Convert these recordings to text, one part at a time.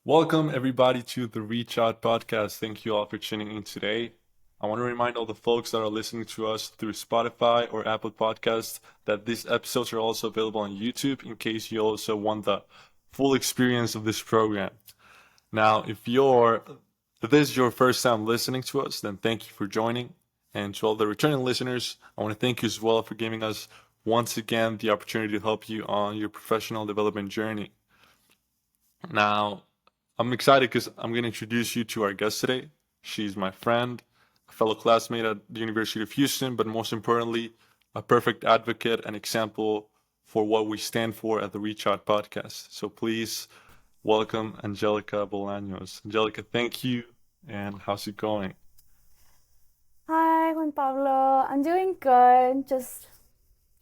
Welcome, everybody, to the Reach Out podcast. Thank you all for tuning in today. I want to remind all the folks that are listening to us through Spotify or Apple Podcasts that these episodes are also available on YouTube in case you also want the full experience of this program. Now, if this is your first time listening to us, then thank you for joining. And to all the returning listeners, I want to thank you as well for giving us once again the opportunity to help you on your professional development journey. Now, I'm excited because I'm going to introduce you to our guest today. She's my friend, a fellow classmate at the University of Houston, but most importantly, a perfect advocate and example for what we stand for at the Reach Out podcast. So please welcome Angelica Bolaños. Angelica, thank you. And how's it going? Hi, Juan Pablo. I'm doing good. Just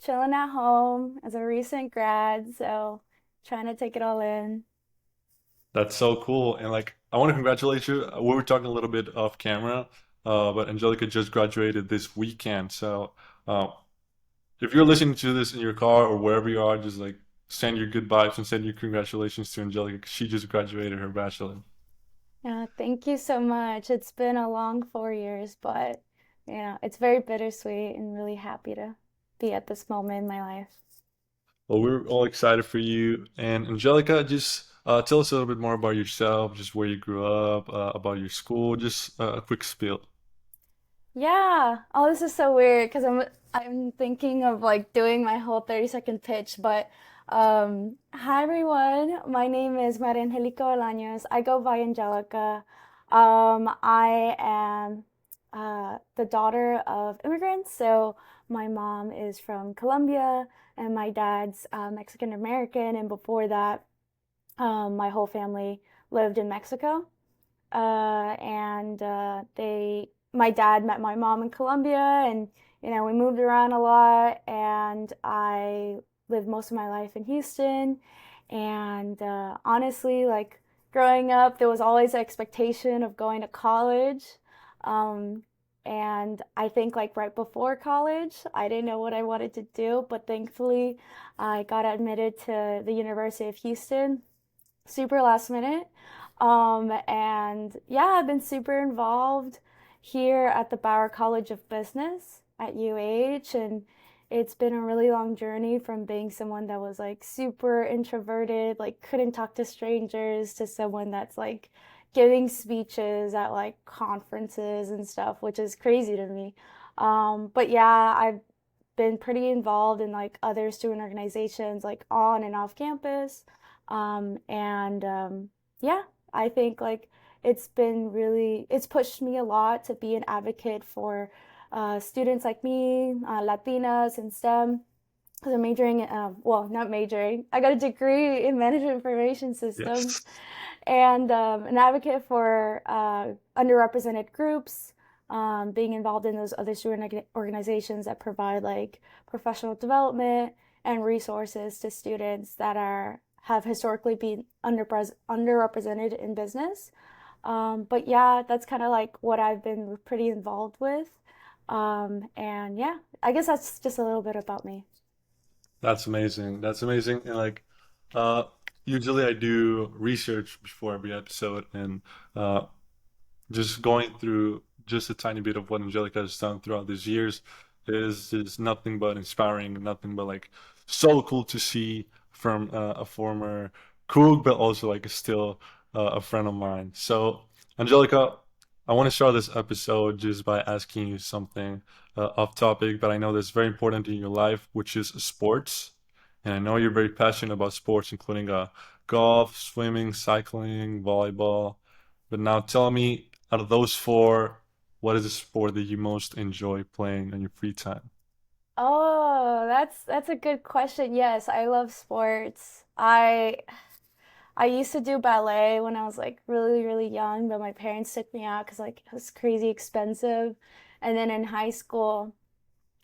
chilling at home as a recent grad, so trying to take it all in. That's so cool. And I want to congratulate you. We were talking a little bit off camera, but Angelica just graduated this weekend. So, uh, if you're listening to this in your car or wherever you are, just send your good vibes and send your congratulations to Angelica 'cause she just graduated her bachelor. Yeah, thank you so much. It's been a long 4 years, but it's very bittersweet and really happy to be at this moment in my life. Well, we're all excited for you. And Angelica, just tell us a little bit more about yourself, just where you grew up, about your school, just a quick spiel. Yeah. Oh, this is so weird because I'm thinking of like doing my whole 30-second pitch, but hi everyone. My name is Maria Angelica Bolaños. I go by Angelica. I am the daughter of immigrants, so my mom is from Colombia and my dad's Mexican American, and before that, my whole family lived in Mexico and my dad met my mom in Colombia, and we moved around a lot, and I lived most of my life in Houston, and honestly, like growing up, there was always the expectation of going to college, um, and I think like right before college, I didn't know what I wanted to do, but thankfully, I got admitted to the University of Houston super last minute. And yeah, I've been super involved here at the Bauer College of Business at UH, and it's been a really long journey from being someone that was like super introverted, like couldn't talk to strangers, to someone that's like giving speeches at like conferences and stuff, which is crazy to me. But yeah, I've been pretty involved in like other student organizations, like on and off campus. And yeah, I think like it's pushed me a lot to be an advocate for students like me, Latinas in STEM. Because I'm majoring in, well, not majoring, I got a degree in management information systems, Yes. and an advocate for underrepresented groups, being involved in those other student organizations that provide like professional development and resources to students that are have historically been underrepresented in business. But yeah, that's kind of like what I've been pretty involved with. And yeah, I guess that's just a little bit about me. That's amazing. That's amazing. And uh, usually I do research before every episode, and uh, just going through just a tiny bit of what Angelica has done throughout these years is nothing but inspiring, nothing but so cool to see from a former cook, but also still a friend of mine. So, Angelica, I want to start this episode just by asking you something off topic, but I know that's very important in your life, which is sports. And I know you're very passionate about sports, including golf, swimming, cycling, volleyball. But now tell me, out of those four, what is the sport that you most enjoy playing on your free time? Oh, that's a good question. Yes, I love sports. I used to do ballet when I was like really, really young, but my parents took me out because like it was crazy expensive. And then in high school,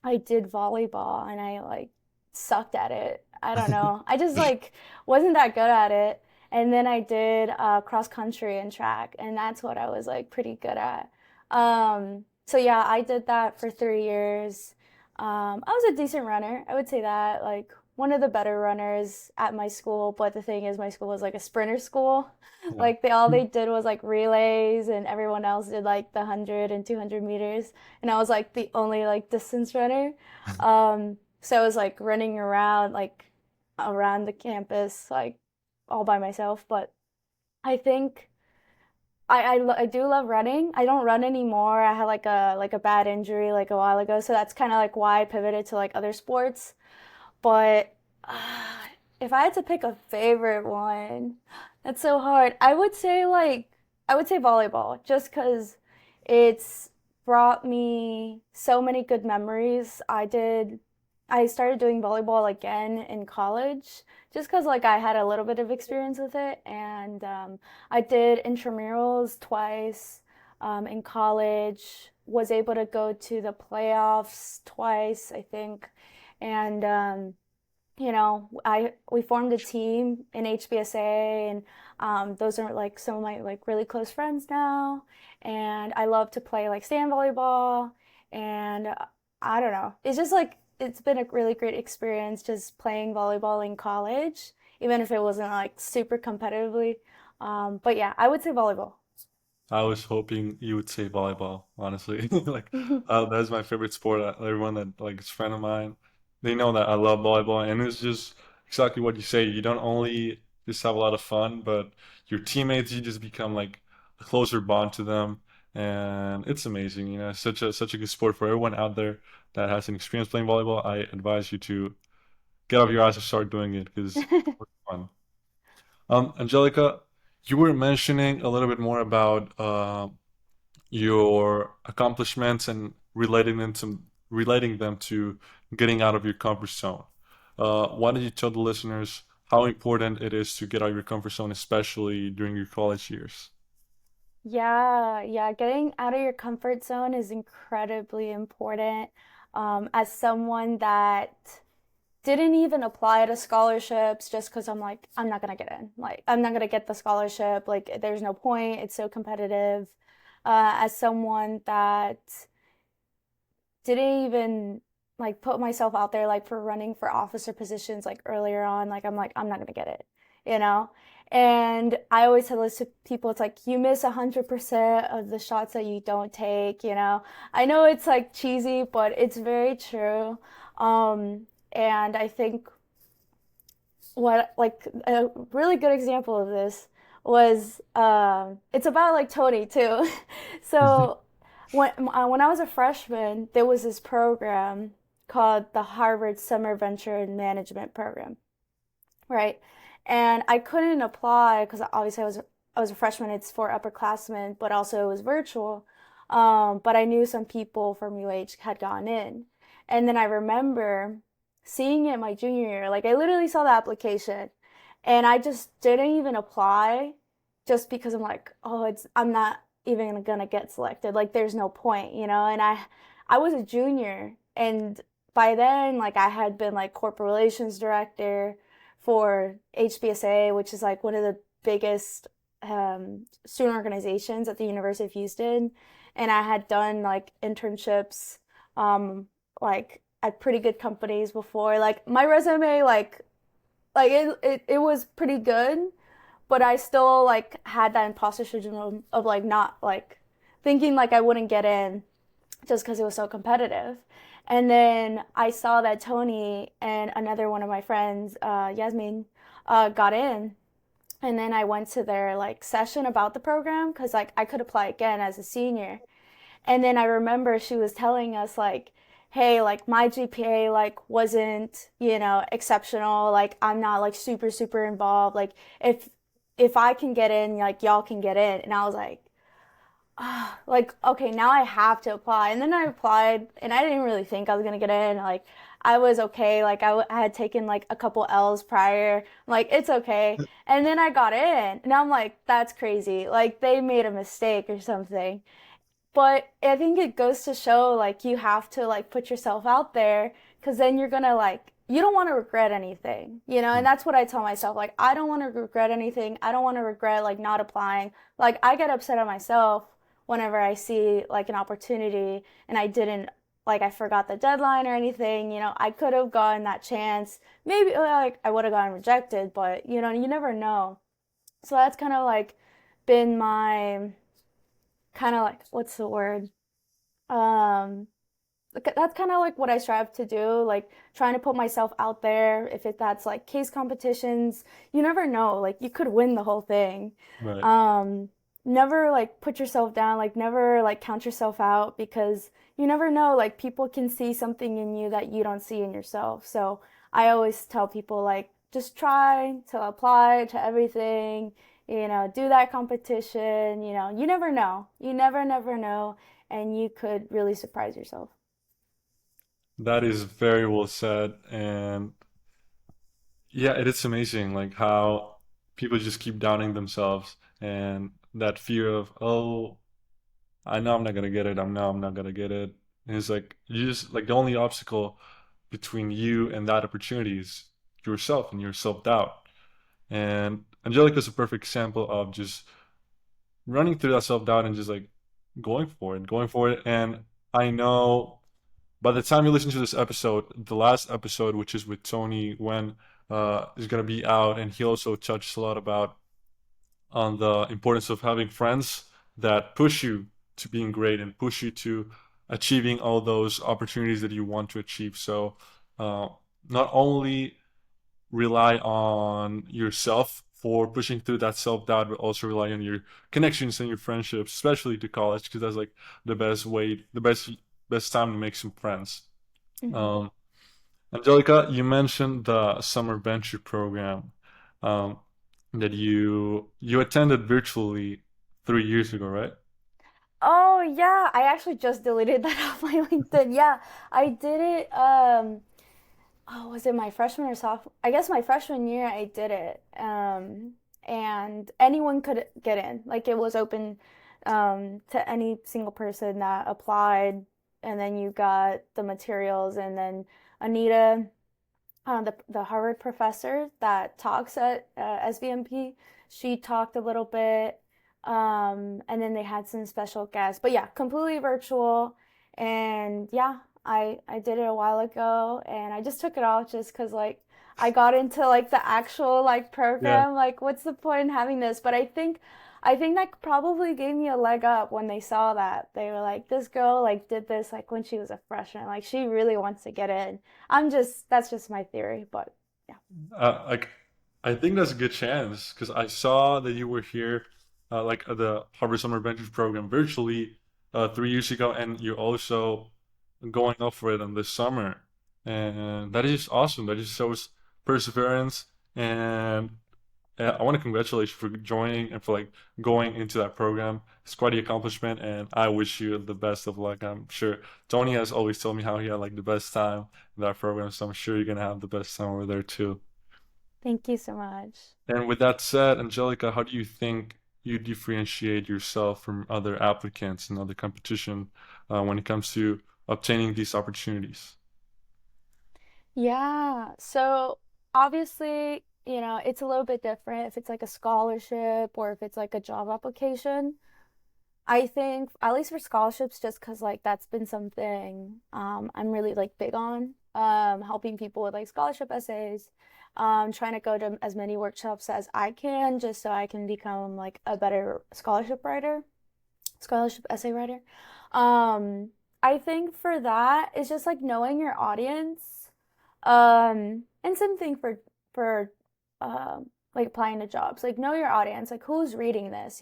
I did volleyball and I like sucked at it. I don't know. I just like wasn't that good at it. And then I did cross country and track, and that's what I was like pretty good at. So yeah, I did that for 3 years. I was a decent runner. I would say that like one of the better runners at my school, but the thing is my school was like a sprinter school. Yeah. Like they did was like relays and everyone else did like the 100 and 200 meters and I was like the only like distance runner. So I was like running around like around the campus like all by myself, but I think I do love running. I don't run anymore. I had like a bad injury like a while ago, so that's kind of like why I pivoted to like other sports. But if I had to pick a favorite one, that's so hard. I would say volleyball, just because it's brought me so many good memories. I started doing volleyball again in college, just because like I had a little bit of experience with it, and I did intramurals twice in college. Was able to go to the playoffs twice, I think, and I we formed a team in HBSA, and those are like some of my like really close friends now. And I love to play like stand volleyball, and I don't know. It's just like it's been a really great experience just playing volleyball in college, even if it wasn't like super competitively. But yeah, I would say volleyball. I was hoping you would say volleyball, honestly. Like, that's my favorite sport. Everyone that like is a friend of mine, they know that I love volleyball, and it's just exactly what you say. You don't only just have a lot of fun, but your teammates, you just become like a closer bond to them, and it's amazing. You know, such a good sport for everyone out there that has an experience playing volleyball. I advise you to get off your ass and start doing it because it's fun. Angelica, you were mentioning a little bit more about your accomplishments and relating them to getting out of your comfort zone. Why don't you tell the listeners how important it is to get out of your comfort zone, especially during your college years? Yeah, yeah, getting out of your comfort zone is incredibly important. As someone that didn't even apply to scholarships just because I'm like, I'm not gonna get in. Like, I'm not gonna get the scholarship. Like, there's no point. It's so competitive. As someone that didn't even like put myself out there like for running for officer positions like earlier on, like I'm not gonna get it, you know? And I always tell this to people, it's like you miss 100% of the shots that you don't take, you know? I know it's like cheesy, but it's very true. And I think what like a really good example of this was it's about like Tony too. So when I was a freshman, there was this program called the Harvard Summer Venture and Management Program, right? And I couldn't apply because obviously I was a freshman. It's for upperclassmen, but also it was virtual. But I knew some people from UH had gone in, and then I remember seeing it my junior year. Like I literally saw the application, and I just didn't even apply, just because I'm like, oh, I'm not even gonna get selected. Like there's no point, you know. And I was a junior, and by then, like I had been like corporate relations director for HBSA, which is like one of the biggest student organizations at the University of Houston. And I had done like internships, like at pretty good companies before. Like my resume, it was pretty good, but I still like had that imposter syndrome of like not like thinking like I wouldn't get in just because it was so competitive. And then I saw that Tony and another one of my friends, Yasmin, got in. And then I went to their like session about the program because like I could apply again as a senior. And then I remember she was telling us like, hey, like my GPA like wasn't, exceptional. Like I'm not like super, super involved. Like if I can get in, like y'all can get in. And I was like, okay, now I have to apply. And then I applied and I didn't really think I was gonna get in. Like I was okay. Like I had taken like a couple L's prior. I'm like, it's okay. And then I got in and I'm like, that's crazy. Like they made a mistake or something. But I think it goes to show like you have to like put yourself out there because then you're gonna like you don't want to regret anything, and that's what I tell myself. Like I don't want to regret anything. I don't want to regret like not applying. Like I get upset at myself whenever I see like an opportunity and I didn't like I forgot the deadline or anything, I could have gotten that chance. Maybe like I would have gotten rejected, but you never know. So that's kind of like been my kind of like what's the word? Um that's kind of like what I strive to do, like trying to put myself out there. If that's like case competitions, you never know, like you could win the whole thing. Right. Um, Never like put yourself down, like never like count yourself out because you never know, like people can see something in you that you don't see in yourself. So I always tell people like just try to apply to everything, do that competition, you never know. You never know, and you could really surprise yourself. That is very well said. And yeah, it is amazing like how people just keep doubting themselves and that fear of, oh, I know I'm not gonna get it. I'm not gonna get it. And it's like you just like the only obstacle between you and that opportunity is yourself and your self-doubt. And Angelica is a perfect example of just running through that self-doubt and just like going for it. And I know by the time you listen to this episode, the last episode, which is with Tony, when is gonna be out, and he also touched a lot about on the importance of having friends that push you to being great and push you to achieving all those opportunities that you want to achieve. So uh, not only rely on yourself for pushing through that self-doubt, but also rely on your connections and your friendships, especially to college, because that's like the best way, the best time to make some friends. Hmm. Um, Angelica, you mentioned the summer venture program um, that you attended virtually 3 years ago, right? Oh yeah, I actually just deleted that off my LinkedIn. Yeah, I did it. Oh, was it my freshman or sophomore? I guess my freshman year I did it. And anyone could get in. Like it was open to any single person that applied, and then you got the materials, and then Anita, the Harvard professor that talks at SVMP, she talked a little bit, and then they had some special guests. But yeah, completely virtual, and yeah, I did it a while ago, and I just took it off just because like I got into like the actual like Yeah. program. Like, what's the point in having this? But I think that probably gave me a leg up when they saw that. They were like, this girl like did this like when she was a freshman. Like she really wants to get in. That's just my theory, but yeah. Like, I think that's a good chance because I saw that you were here, like at the Harvard Summer Ventures program virtually 3 years ago, and you're also going up for it in this summer, and that is awesome. That just shows perseverance, and I want to congratulate you for joining and for like going into that program. It's quite the accomplishment, and I wish you the best of luck. I'm sure Tony has always told me how he had like the best time in that program, so I'm sure you're gonna have the best time over there too. Thank you so much. And with that said, Angelica, how do you think you differentiate yourself from other applicants and other competition when it comes to obtaining these opportunities? Yeah. So obviously, it's a little bit different if it's like a scholarship or if it's like a job application. I think at least for scholarships, just because like that's been something I'm really like big on, helping people with like scholarship essays, trying to go to as many workshops as I can just so I can become like a better scholarship essay writer. Um, I think for that, it's just like knowing your audience. And same thing for like applying to jobs. Like know your audience, like who's reading this?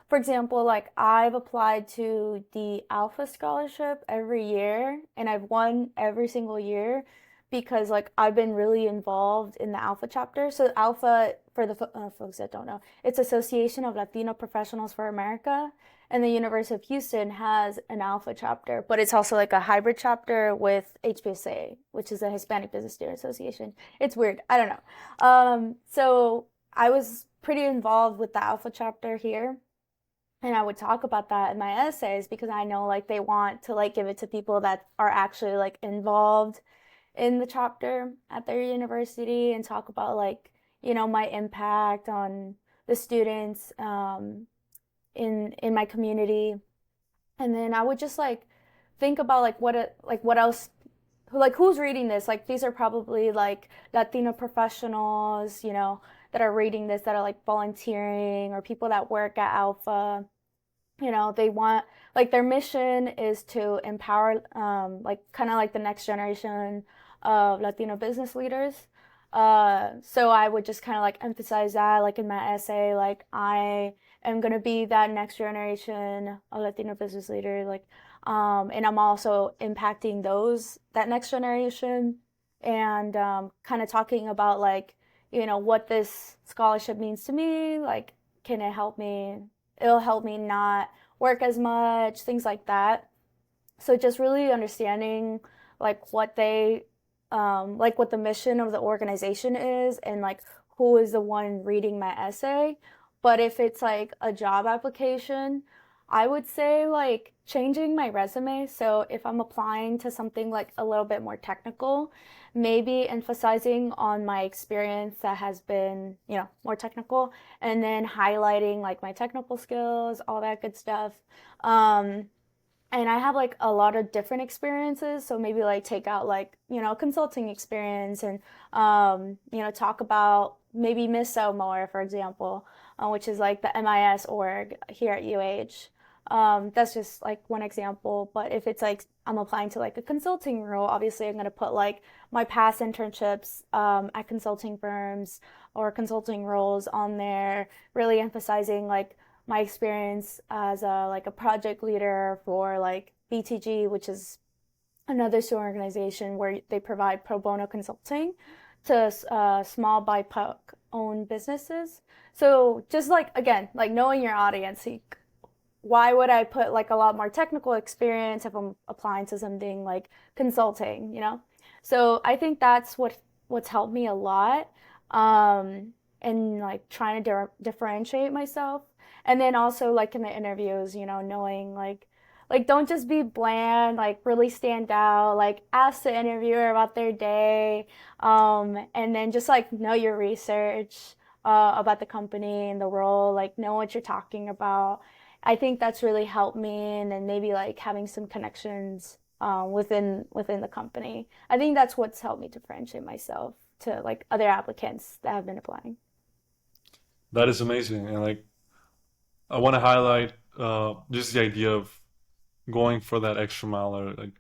For example, like I've applied to the Alpha Scholarship every year and I've won every single year because like I've been really involved in the Alpha chapter. So Alpha, for the folks that don't know, it's Association of Latino Professionals for America, and the University of Houston has an Alpha chapter, but it's also like a hybrid chapter with HBSA, which is the Hispanic Business Student Association. It's weird. I don't know. So I was pretty involved with the Alpha chapter here, and I would talk about that in my essays because I know like they want to like give it to people that are actually like involved in the chapter at their university and talk about like, my impact on the students in my community. And then I would just like think about like what else, like who's reading this? Like these are probably like Latino professionals, that are reading this, that are like volunteering, or people that work at Alpha. They want, like, their mission is to empower, like kind of like the next generation of Latino business leaders. So I would just kind of like emphasize that, like in my essay, like I am gonna be that next generation of Latino business leaders, like, and I'm also impacting that next generation, and kind of talking about like, what this scholarship means to me, like, can it help me? It'll help me not work as much, things like that. So just really understanding like like what the mission of the organization is, and like who is the one reading my essay. But if it's like a job application, I would say like changing my resume. So if I'm applying to something like a little bit more technical, maybe emphasizing on my experience that has been, more technical, and then highlighting like my technical skills, all that good stuff. Um, and I have like a lot of different experiences, so maybe like take out like, consulting experience, and talk about maybe MISO more, for example, which is like the MIS org here at UH. That's just like one example. But if it's like I'm applying to like a consulting role, obviously I'm going to put like my past internships at consulting firms or consulting roles on there, really emphasizing like my experience as a project leader for like BTG, which is another student organization where they provide pro bono consulting to small BIPOC owned businesses. So just like, again, like knowing your audience, why would I put like a lot more technical experience if I'm applying to something like consulting? So I think that's what's helped me a lot, and like trying to differentiate myself. And then also like in the interviews, knowing like don't just be bland, like really stand out, like ask the interviewer about their day, and then just like know your research about the company and the role, like know what you're talking about. I think that's really helped me, and then maybe like having some connections within the company. I think that's what's helped me differentiate myself to like other applicants that have been applying. That is amazing. And like, I want to highlight just the idea of going for that extra mile, or like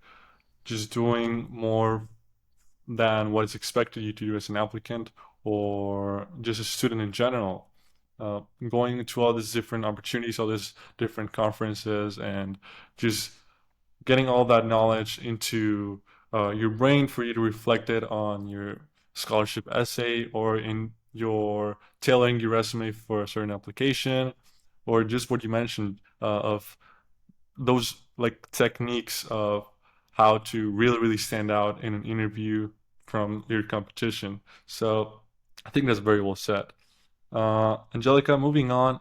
just doing more than what is expected you to do as an applicant or just a student in general. Going into all these different opportunities, all these different conferences, and just getting all that knowledge into your brain for you to reflect it on your scholarship essay, or in your tailoring your resume for a certain application, or just what you mentioned of those like techniques of how to really, really stand out in an interview from your competition. So I think that's very well said. Angelica, moving on,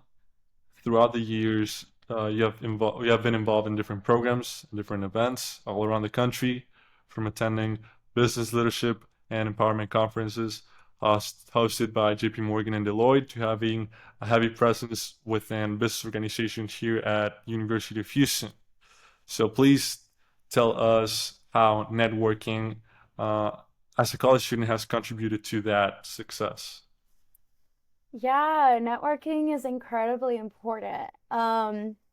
throughout the years, you have been involved in different programs, different events all around the country, from attending business leadership and empowerment conferences hosted by JP Morgan and Deloitte, to having a heavy presence within business organizations here at University of Houston. So please tell us how networking as a college student has contributed to that success. Yeah, networking is incredibly important. And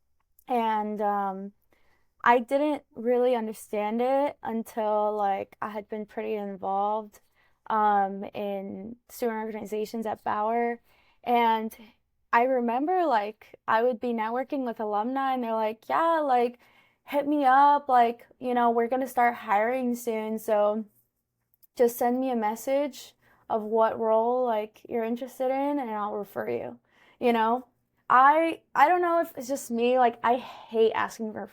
I didn't really understand it until like I had been pretty involved in student organizations at Bauer. And I remember like I would be networking with alumni, and they're like, yeah, like hit me up, like, we're gonna start hiring soon. So just send me a message of what role like you're interested in, and I'll refer you. You know, I don't know if it's just me, like I hate asking for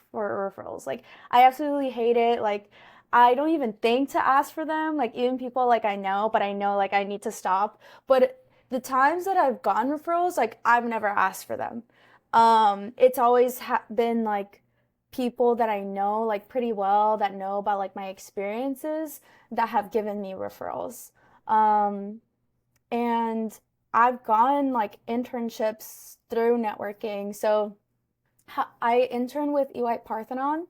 referrals. Like I absolutely hate it. Like I don't even think to ask for them. Like even people like I know, but I know like I need to stop. But the times that I've gotten referrals, like I've never asked for them. It's always been like people that I know like pretty well, that know about like my experiences, that have given me referrals. Um, and I've gotten like internships through networking. So I interned with EY Parthenon,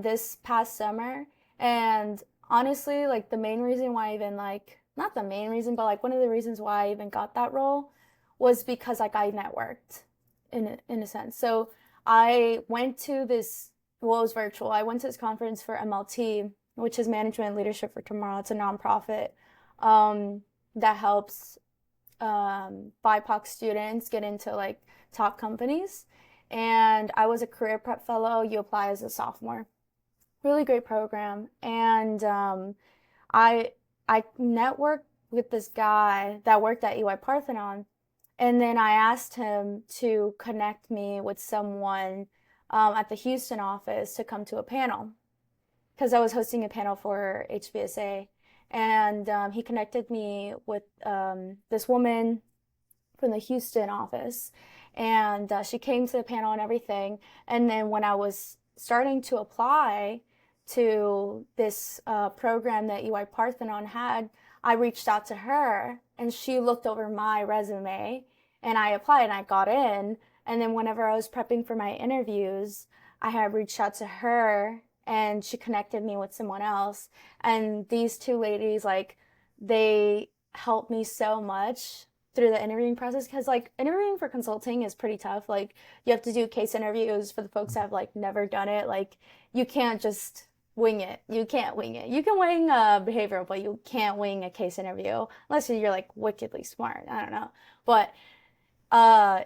this past summer. And honestly, like the main reason why I even like, not the main reason, but like one of the reasons why I even got that role was because like I networked in a sense. So I went to this, well, it was virtual. I went to this conference for MLT, which is Management Leadership for Tomorrow. It's a nonprofit um, that helps BIPOC students get into like top companies. And I was a career prep fellow. You apply as a sophomore. Really great program. And I I networked with this guy that worked at EY Parthenon, and then I asked him to connect me with someone at the Houston office to come to a panel because I was hosting a panel for HBSA, and he connected me with this woman from the Houston office, and she came to the panel and everything. And then when I was starting to apply to this program that EY Parthenon had, I reached out to her, and she looked over my resume, and I applied and I got in. And then whenever I was prepping for my interviews, I had reached out to her, and she connected me with someone else. And these two ladies, like, they helped me so much through the interviewing process because like interviewing for consulting is pretty tough. Like you have to do case interviews for the folks that have like never done it. Like you can't just wing it. You can't wing it. You can wing behavioral, but you can't wing a case interview unless you're like wickedly smart. I don't know. But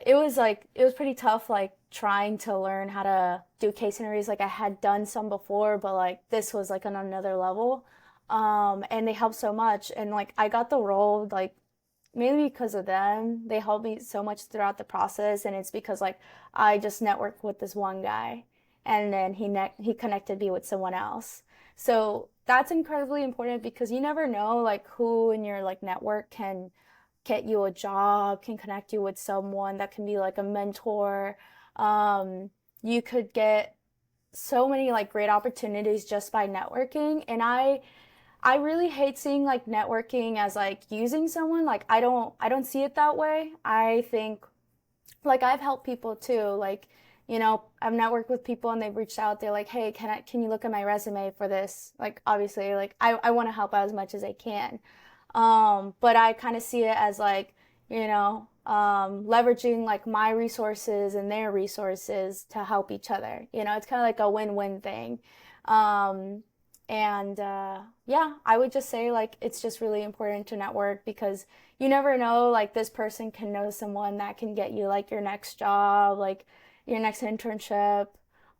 it was like it was pretty tough like trying to learn how to do case interviews. Like I had done some before, but like this was like on another level. And they helped so much. And like I got the role like mainly because of them. They helped me so much throughout the process, and it's because like I just networked with this one guy, and then he connected me with someone else. So that's incredibly important because you never know like who in your like network can get you a job, can connect you with someone that can be like a mentor. Um, you could get so many like great opportunities just by networking, and I really hate seeing like networking as like using someone. Like I don't see it that way. I think like I've helped people too. Like, I've networked with people and they've reached out. They're like, "Hey, can you look at my resume for this?" Like obviously like I want to help out as much as I can. But I kind of see it as like, leveraging like my resources and their resources to help each other. It's kind of like a win-win thing. Um, and yeah, I would just say like it's just really important to network because you never know, like this person can know someone that can get you like your next job, like your next internship.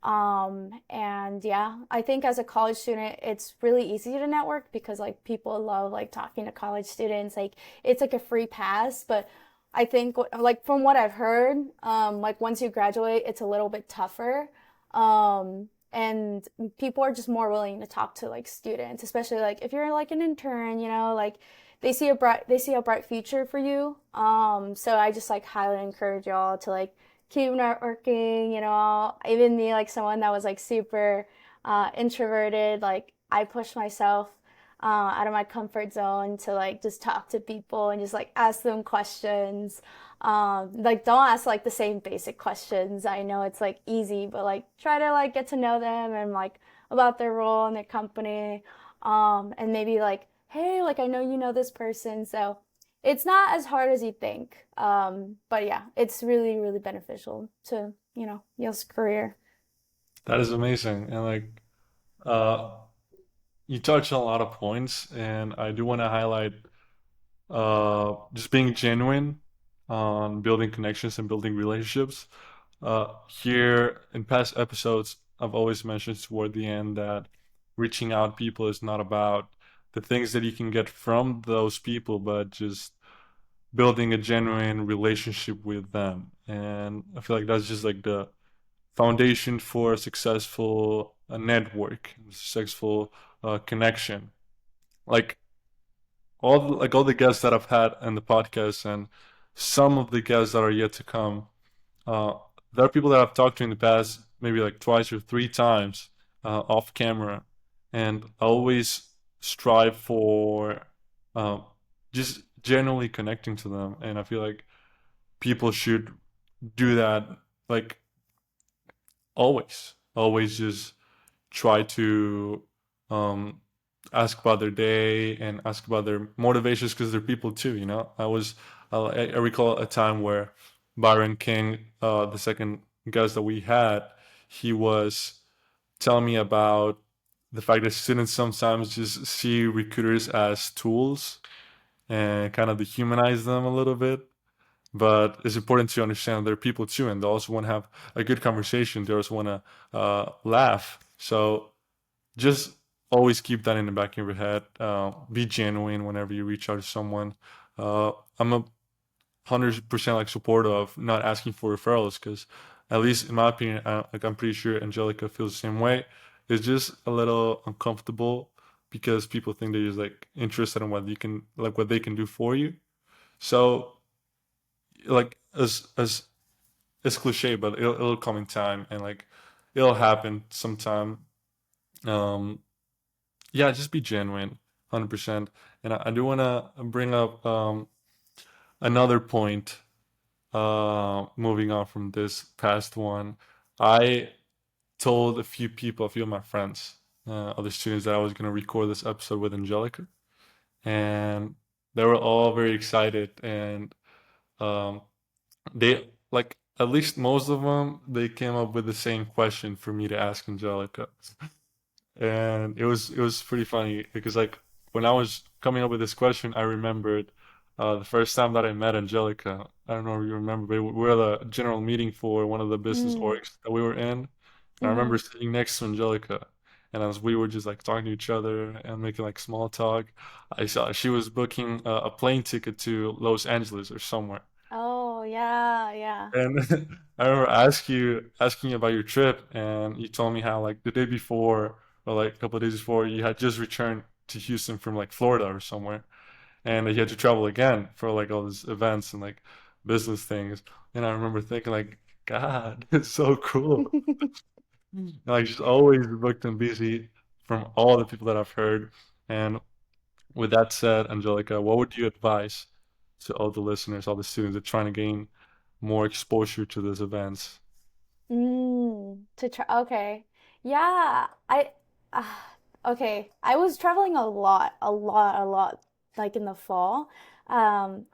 And yeah, I think as a college student, it's really easy to network because like people love like talking to college students. Like it's like a free pass, but I think like from what I've heard, like once you graduate, it's a little bit tougher. And people are just more willing to talk to like students, especially like if you're like an intern, like they see a bright future for you. So I just like highly encourage y'all to like keep networking, even me, like someone that was like super introverted, like I pushed myself out of my comfort zone to like just talk to people and just like ask them questions. Like don't ask like the same basic questions. I know it's like easy, but like try to like get to know them and like about their role in their company. And maybe like, hey, like I know you know this person, so it's not as hard as you think. But yeah, it's really, really beneficial to, y'all's career. That is amazing. And like uh you touched on a lot of points and I do want to highlight just being genuine on building connections and building relationships. Here in past episodes, I've always mentioned toward the end that reaching out people is not about the things that you can get from those people, but just building a genuine relationship with them. And I feel like that's just like the foundation for a successful network, successful connection. Like all the guests that I've had in the podcast and some of the guests that are yet to come. Uh, there are people that I've talked to in the past, maybe like twice or three times off camera, and I always strive for uh, just generally connecting to them. And I feel like people should do that, like always, always just try to um, ask about their day and ask about their motivations because they're people too. I recall a time where Byron King, the second guest that we had, he was telling me about the fact that students sometimes just see recruiters as tools and kind of dehumanize them a little bit. But it's important to understand they're people too, and they also want to have a good conversation. They also want to laugh. So just always keep that in the back of your head. Be genuine whenever you reach out to someone. I'm a 100% like support of not asking for referrals because, at least in my opinion, like I'm pretty sure Angelica feels the same way. It's just a little uncomfortable because people think they're just like interested in what you can like what they can do for you. So like as cliche, but it'll come in time and like it'll happen sometime. Um, yeah, just be genuine, 100%. And I do want to bring up another point. Moving on from this past one, I told a few people, a few of my friends, other students, that I was going to record this episode with Angelica, and they were all very excited. And um, they like at least most of them, they came up with the same question for me to ask Angelica. And it was pretty funny because like when I was coming up with this question, I remembered the first time that I met Angelica. I don't know if you remember, but we were at a general meeting for one of the business Mm, orgs that we were in, and I mm-hmm. remember sitting next to Angelica, and as we were just like talking to each other and making like small talk, I saw she was booking a plane ticket to Los Angeles or somewhere. Oh, yeah, yeah. And I remember asking you about your trip, and you told me how like the day before or like a couple of days before you had just returned to Houston from like Florida or somewhere, and that you had to travel again for like all these events and like business things. And I remember thinking like, God, it's so cool. Like she's always booked and busy from all the people that I've heard. And with that said, Angelica, what would you advise to all the listeners, all the students that are trying to gain more exposure to these events? To try. Okay. Yeah. Uh, okay. I was traveling a lot, a lot, a lot, like in the fall.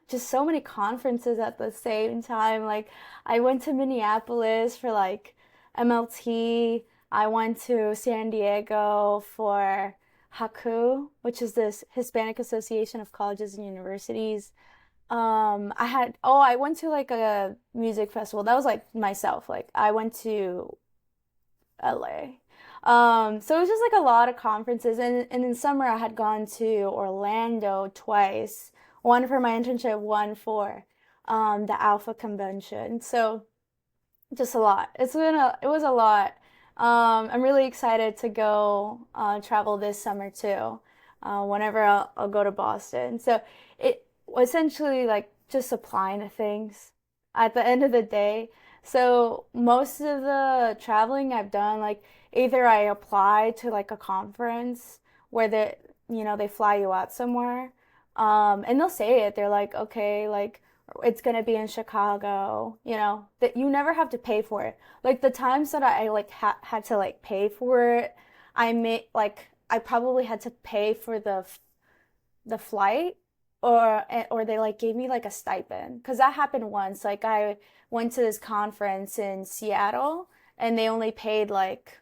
Just so many conferences at the same time. Like, I went to Minneapolis for like MLT. I went to San Diego for HACU, which is this Hispanic Association of Colleges and Universities. I went to like a music festival. That was like myself. Like I went to LA. So it was just like a lot of conferences. And in summer I had gone to Orlando twice. One for my internship, one for the Alpha convention. So just a lot. It was a lot. I'm really excited to go travel this summer too. Whenever I'll go to Boston. So it essentially like just applying to things at the end of the day. So most of the traveling I've done, like either I apply to like a conference where they fly you out somewhere, and they'll say it. They're like, okay, like it's gonna be in Chicago, that you never have to pay for it. Like the times that I like had to like pay for it, I probably had to pay for the flight, or they like gave me like a stipend because that happened once. Like I went to this conference in Seattle and they only paid like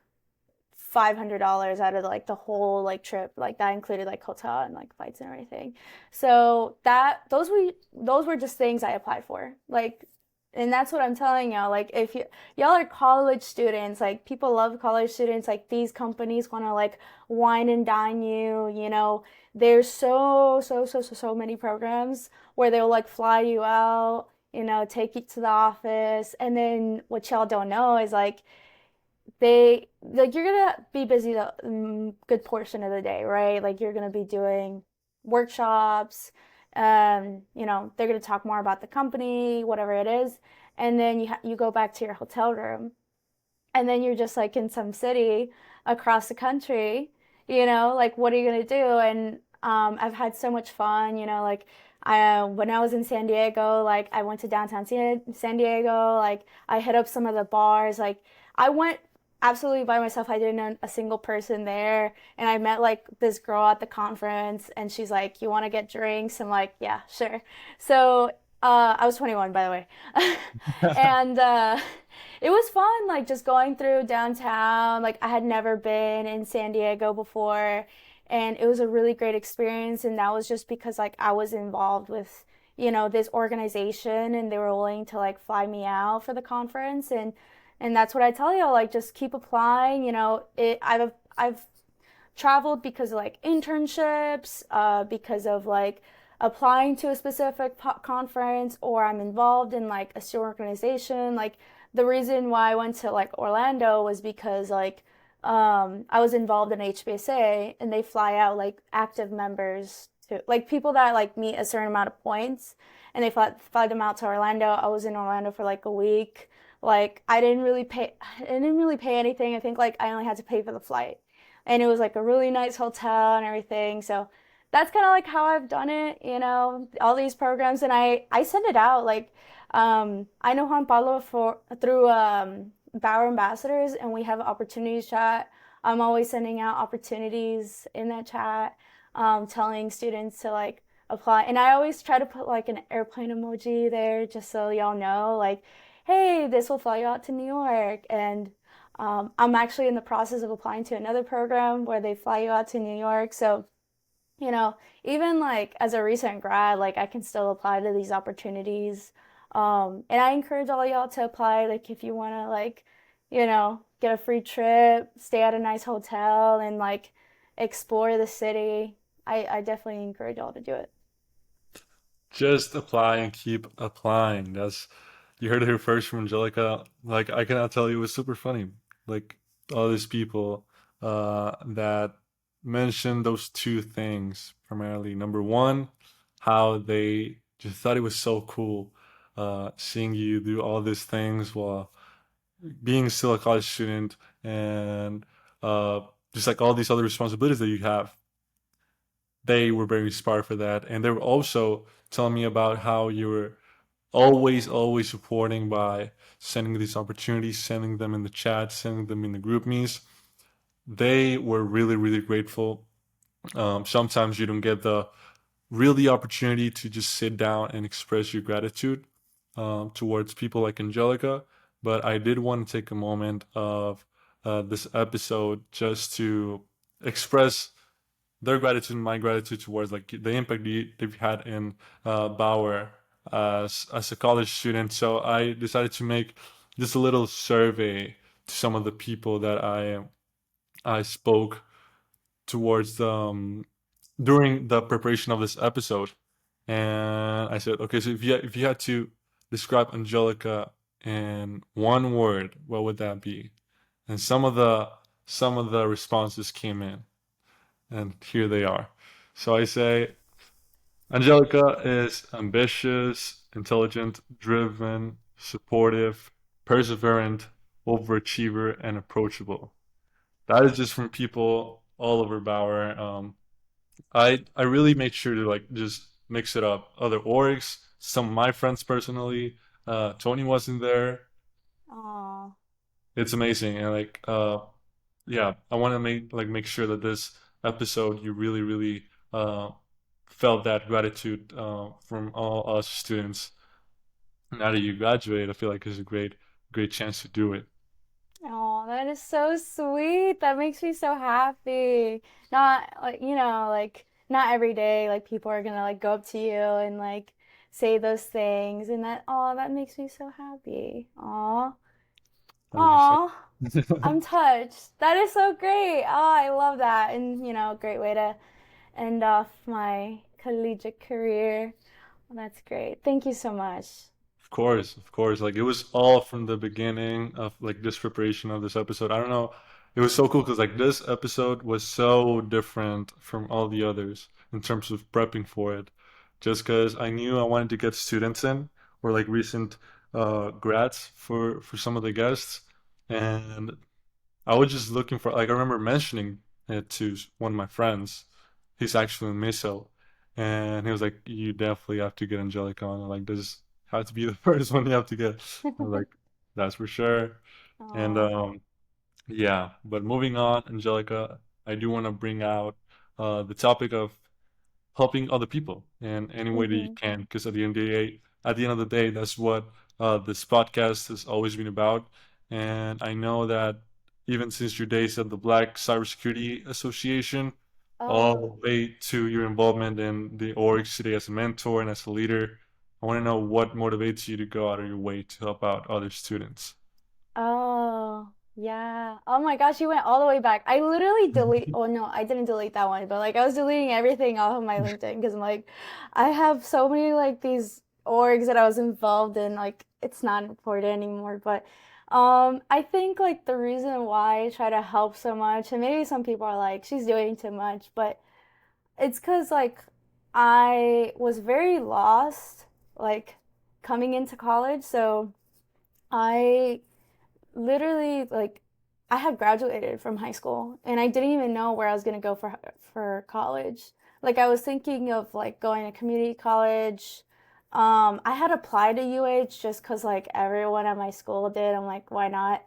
$500 out of like the whole like trip, like that included like hotel and like flights and everything. So those were just things I applied for, like, and that's what I'm telling y'all. Like if y'all are college students, like people love college students, like these companies want to like wine and dine you, there's so many programs where they'll like fly you out, take you to the office, and then what y'all don't know is like they like you're gonna be busy the good portion of the day, right? Like you're gonna be doing workshops. They're gonna talk more about the company, whatever it is, and then you go back to your hotel room, and then you're just like in some city across the country. Like what are you gonna do? And I've had so much fun. Like when I was in San Diego, like I went to downtown San Diego. Like I hit up some of the bars. Like I went absolutely by myself. I didn't know a single person there. And I met like this girl at the conference and she's like, "You want to get drinks?" I'm like, "Yeah, sure." So, I was 21 by the way. And it was fun like just going through downtown. Like I had never been in San Diego before and it was a really great experience and that was just because like I was involved with this organization and they were willing to like fly me out for the conference and that's what I tell you, like just keep applying. I've traveled because of like internships, because of like applying to a specific conference, or I'm involved in like a student organization. Like the reason why I went to like Orlando was because like I was involved in HBSA and they fly out like active members to like people that like meet a certain amount of points and they fly them out to Orlando. I was in Orlando for like a week. Like I didn't really pay anything. I think like I only had to pay for the flight and it was like a really nice hotel and everything. So that's kind of like how I've done it, all these programs, and I send it out. Like, I know Juan Pablo for through Bauer Ambassadors, and we have an opportunities chat. I'm always sending out opportunities in that chat, telling students to like apply, and I always try to put like an airplane emoji there just so y'all know, like, hey, this will fly you out to New York, and I'm actually in the process of applying to another program where they fly you out to New York. So, you know, even like as a recent grad, like I can still apply to these opportunities. And I encourage all y'all to apply, like if you want to like, get a free trip, stay at a nice hotel and like explore the city. I definitely encourage y'all to do it. Just apply and keep applying. That's You heard it here first from Angelica. Like I cannot tell you, it was super funny. Like all these people that mentioned those two things primarily. Number one, how they just thought it was so cool seeing you do all these things while being still a college student and uh, just like all these other responsibilities that you have. They were very inspired for that, and they were also telling me about how you were always supporting by sending these opportunities, sending them in the chat, sending them in the group meets. They were really grateful. Sometimes you don't get the really opportunity to just sit down and express your gratitude towards people like Angelica, but I did want to take a moment of this episode just to express their gratitude and my gratitude towards like the impact they've had in Bauer as a college student. So I decided to make just a little survey to some of the people that I spoke towards during the preparation of this episode, and I said, okay, so if you had to describe Angelica in one word, what would that be? And some of the responses came in, and here they are. So I say Angelica is ambitious, intelligent, driven, supportive, perseverant, overachiever, and approachable. That is just from people all over Bauer. I really made sure to like just mix it up. Other orgs, some of my friends personally. Tony wasn't there. Oh, It's amazing, and like yeah, I want to make sure that this episode you really felt that gratitude from all us students. Now that you graduate, I feel like it's a great chance to do it. oh, that is so sweet. That makes me so happy. Not like, like not every day like people are gonna like go up to you and like say those things and that makes me so happy. Aw. 100%. Aw. I'm touched. That is so great. Oh, I love that. And, great way to end off my collegiate career. Well, that's great. Thank you so much. Of course, of course. Like it was all from the beginning of like this preparation of this episode. I don't know. It was so cool because like this episode was so different from all the others in terms of prepping for it. Just because I knew I wanted to get students in or like recent grads for some of the guests, and I was just looking for like I remember mentioning it to one of my friends. He's actually in Miso, and he was like, "You definitely have to get Angelica on. Like this has to be the first one you have to get." I was like, "That's for sure." And Oh, Yeah, but moving on, Angelica, I do want to bring out the topic of helping other people in any way that you Hmm. can, because at the end of the day, that's what this podcast has always been about. And I know that even since your days at the Black Cybersecurity Association, all Oh. the way to your involvement in the orgs today as a mentor and as a leader, I want to know what motivates you to go out of your way to help out other students. Oh, yeah. Oh my gosh, you went all the way back. I literally delete, oh no, I didn't delete that one, but like I was deleting everything off of my LinkedIn because I'm like, I have so many like these orgs that I was involved in, like it's not important anymore. But I think like the reason why I try to help so much, and maybe some people are like, she's doing too much, but it's because like I was very lost, like coming into college. So I literally like I had graduated from high school and I didn't even know where I was going to go for college. Like I was thinking of like going to community college. I had applied to UH just cuz like everyone at my school did. I'm like, why not?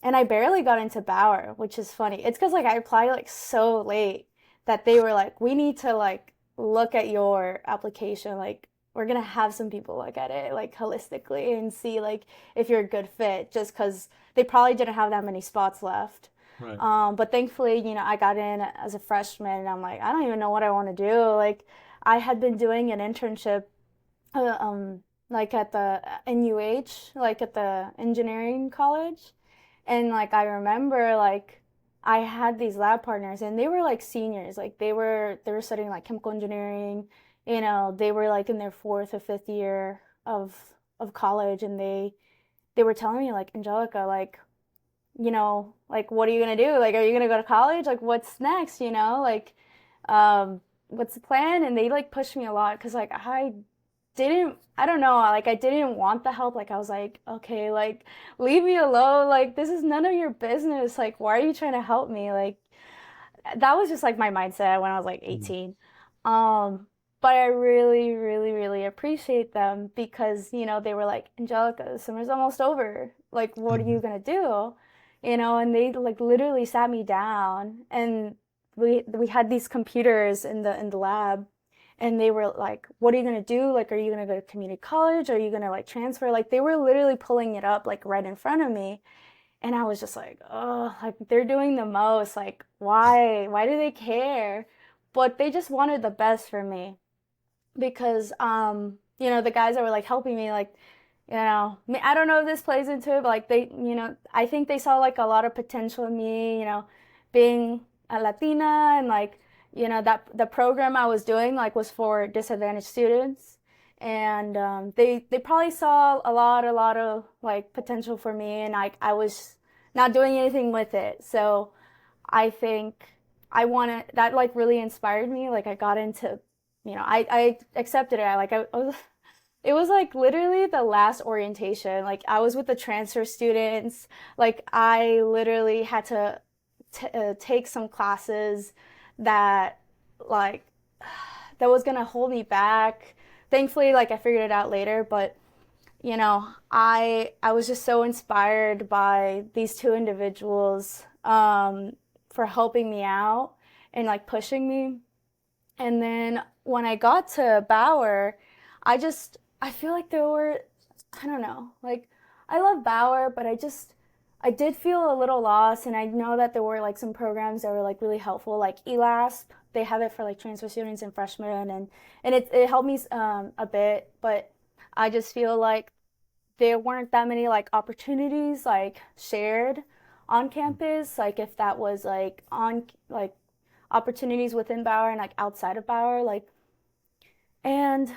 And I barely got into Bauer, which is funny. It's cuz like I applied like so late that they were like, we need to like look at your application, like we're gonna have some people look at it like holistically and see like if you're a good fit just because they probably didn't have that many spots left. Right. But thankfully, I got in as a freshman and I'm like, I don't even know what I want to do. Like, I had been doing an internship, uh, um, like at the NUH, like at the engineering college. And like, I remember like, I had these lab partners and they were like seniors, like they were studying like chemical engineering, they were like in their fourth or fifth year of college and they were telling me like Angelica, like like what are you gonna do? Like, are you gonna go to college? Like, what's next? Like, what's the plan? And they like pushed me a lot because like I don't know, like I didn't want the help. Like I was like, okay, like leave me alone. Like this is none of your business. Like why are you trying to help me? Like that was just like my mindset when I was like Mhm. 18. Um, but I really, really, really appreciate them because, they were like, Angelica, the summer's almost over. Like, what are you Mhm. gonna do? And they like literally sat me down and we had these computers in the lab and they were like, what are you gonna do? Like, are you gonna go to community college? Are you gonna like transfer? Like they were literally pulling it up like right in front of me. And I was just like, oh, like they're doing the most. Like, why? Why do they care? But they just wanted the best for me because, the guys that were like helping me, like, I don't know if this plays into it, but like I think they saw like a lot of potential in me, being a Latina and like, that the program I was doing like was for disadvantaged students. And they probably saw a lot of like potential for me, and I was not doing anything with it. So I think I wanted that like really inspired me. Like I got into, I accepted it. It was like literally the last orientation. Like I was with the transfer students. Like I literally had to take some classes that like that was gonna hold me back. Thankfully, like I figured it out later, but I was just so inspired by these two individuals for helping me out and like pushing me. And then when I got to Bauer, I feel like there were, I don't know, like I love Bauer, but I did feel a little lost. And I know that there were like some programs that were like really helpful, like ELASP. They have it for like transfer students and freshmen, and it helped me a bit, but I just feel like there weren't that many like opportunities like shared on campus, like if that was like on like opportunities within Bauer and like outside of Bauer, like, and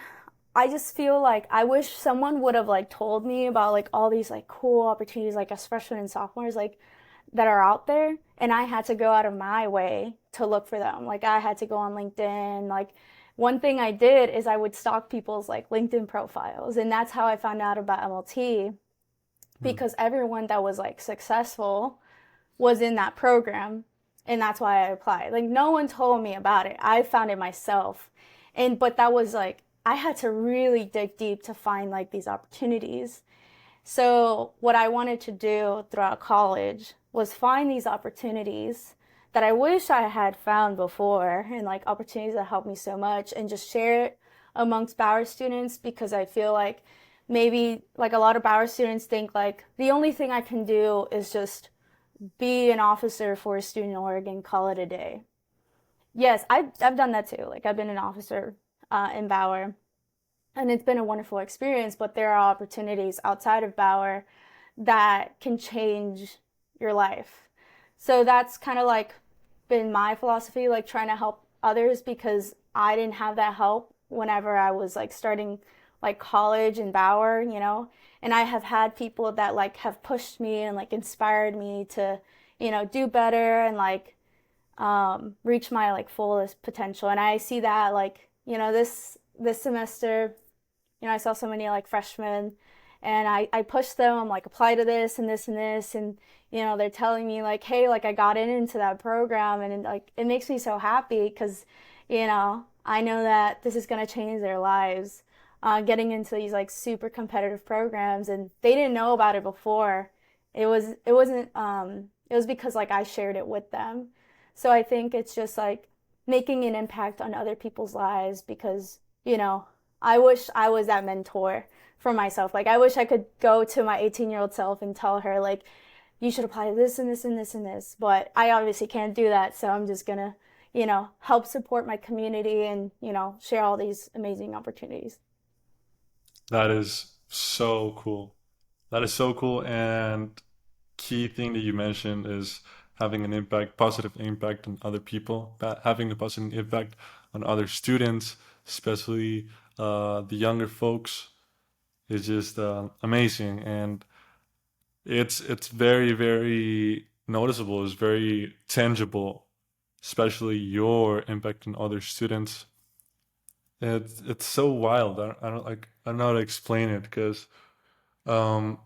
I just feel like I wish someone would have like told me about like all these like cool opportunities like as freshmen and sophomores like that are out there, and I had to go out of my way to look for them. Like I had to go on LinkedIn. Like one thing I did is I would stalk people's like LinkedIn profiles, and that's how I found out about MLT Mhm. because everyone that was like successful was in that program, and that's why I applied. Like no one told me about it. I found it myself. And but that was like I had to really dig deep to find like these opportunities. So what I wanted to do throughout college was find these opportunities that I wish I had found before, and like opportunities that helped me so much, and just share it amongst Bauer students, because I feel like maybe like a lot of Bauer students think like the only thing I can do is just be an officer for a student in Oregon, call it a day. Yes, I've done that too. Like I've been an officer in Bauer, and it's been a wonderful experience, but there are opportunities outside of Bauer that can change your life. So that's kind of like been my philosophy, like trying to help others, because I didn't have that help whenever I was like starting like college in Bauer, you know. And I have had people that like have pushed me and like inspired me to, do better and like reach my like fullest potential. And I see that like, this semester, I saw so many like freshmen, and I pushed them. I'm like, apply to this and this and this. And, they're telling me like, hey, like I got into that program, and like, it makes me so happy because, I know that this is going to change their lives, getting into these like super competitive programs, and they didn't know about it before. It was because like I shared it with them. So I think it's just like making an impact on other people's lives, because, I wish I was that mentor for myself. Like I wish I could go to my 18-year-old self and tell her like, you should apply to this and this and this and this. But I obviously can't do that. So I'm just gonna, help support my community and, share all these amazing opportunities. That is so cool. That is so cool. And key thing that you mentioned is having an impact, positive impact on other people, having a positive impact on other students, especially the younger folks, is just amazing. And it's very, very noticeable. It's very tangible, especially your impact on other students. It's so wild. I don't like I don't know how to explain it because um,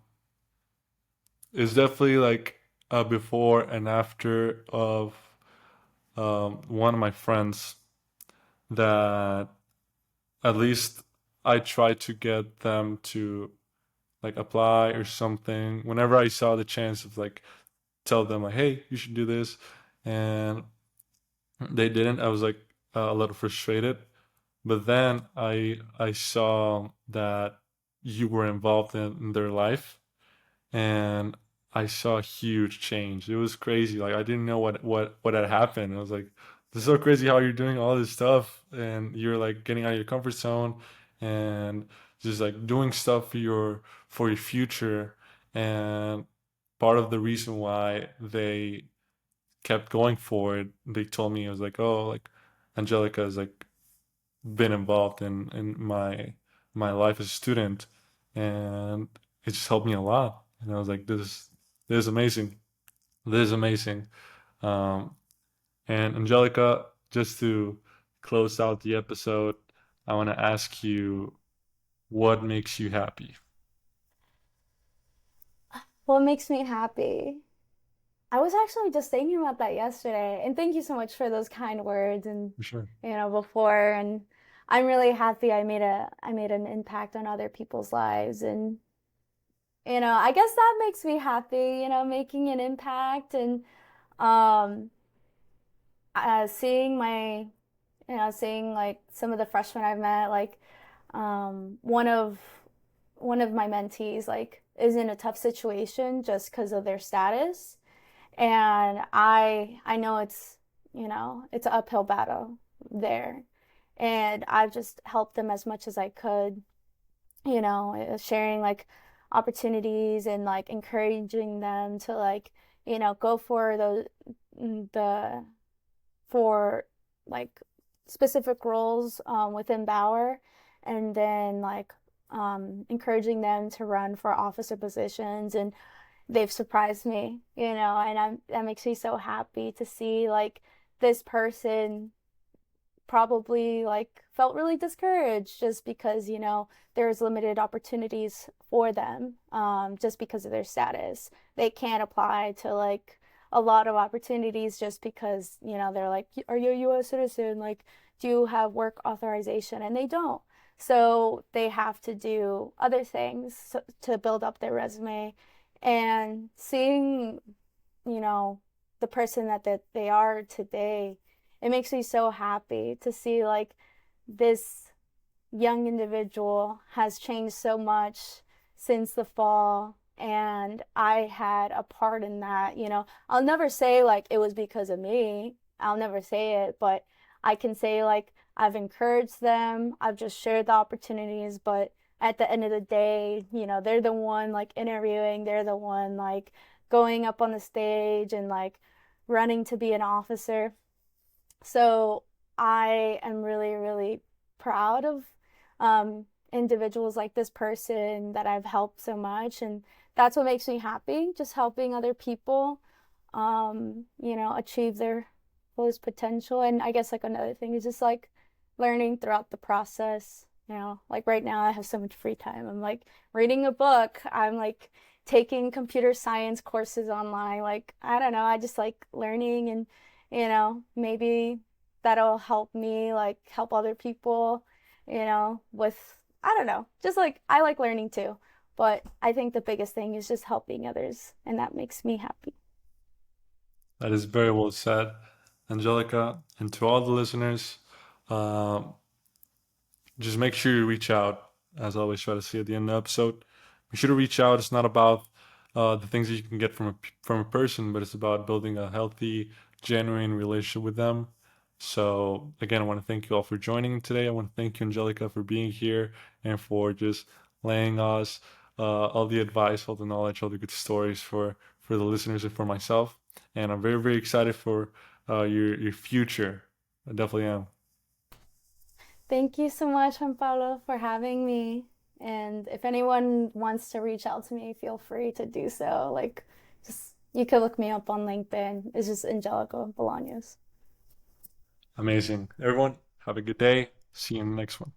it's definitely like a before and after of one of my friends that at least I tried to get them to like apply or something whenever I saw the chance of like tell them like, hey, you should do this, and they didn't. I was like a little frustrated. But then I saw that you were involved in their life, and I saw a huge change. It was crazy. Like I didn't know what had happened. I was like, this is so crazy how you're doing all this stuff and you're like getting out of your comfort zone and just like doing stuff for your future. And part of the reason why they kept going for it, they told me, it was like, oh, like Angelica has like been involved in my life as a student, and it just helped me a lot. And I was like, this is amazing. This is amazing. Um, and Angelica, just to close out the episode, I want to ask you, what makes you happy? What makes me happy? I was actually just thinking about that yesterday, and thank you so much for those kind words and, For sure. before. And I'm really happy I made an impact on other people's lives. And, I guess that makes me happy, making an impact, and um seeing seeing like some of the freshmen I've met, like one of my mentees like is in a tough situation just because of their status. And I know it's an uphill battle there, and I've just helped them as much as I could, sharing like opportunities and like encouraging them to like, go for the for like specific roles within Bauer, and then like encouraging them to run for officer positions. And they've surprised me, and that makes me so happy to see like this person probably like felt really discouraged just because, there's limited opportunities for them, just because of their status. They can't apply to like a lot of opportunities just because, they're like, are you a US citizen? Like, do you have work authorization? And they don't. So they have to do other things to build up their resume. And seeing, you know, the person that they are today, it makes me so happy to see like this young individual has changed so much since the fall, and I had a part in that. I'll never say like it was because of me. I'll never say it, but I can say like I've encouraged them, I've just shared the opportunities, but at the end of the day, they're the one like interviewing, they're the one like going up on the stage and like running to be an officer. So I am really, really proud of individuals like this person that I've helped so much. And that's what makes me happy, just helping other people, achieve their fullest potential. And I guess like another thing is just like learning throughout the process. Like right now I have so much free time. I'm like reading a book. I'm like taking computer science courses online. Like, I don't know, I just like learning, and maybe that'll help me like help other people, with, I don't know, just like I like learning too. But I think the biggest thing is just helping others, and that makes me happy. That is very well said, Angelica. And to all the listeners, um, just make sure you reach out. As I always try to say at the end of the episode, make sure to reach out. It's not about the things that you can get from a person, but it's about building a healthy, genuine relationship with them. So again, I want to thank you all for joining today. I want to thank you, Angelica, for being here and for just laying us all the advice, all the knowledge, all the good stories for the listeners and for myself. And I'm very excited for your future. I definitely am. Thank you so much, Juan Pablo, for having me. And if anyone wants to reach out to me, feel free to do so. Like, just you could look me up on LinkedIn. It's just Angelica Bolaños. Amazing. Everyone, have a good day. See you in the next one.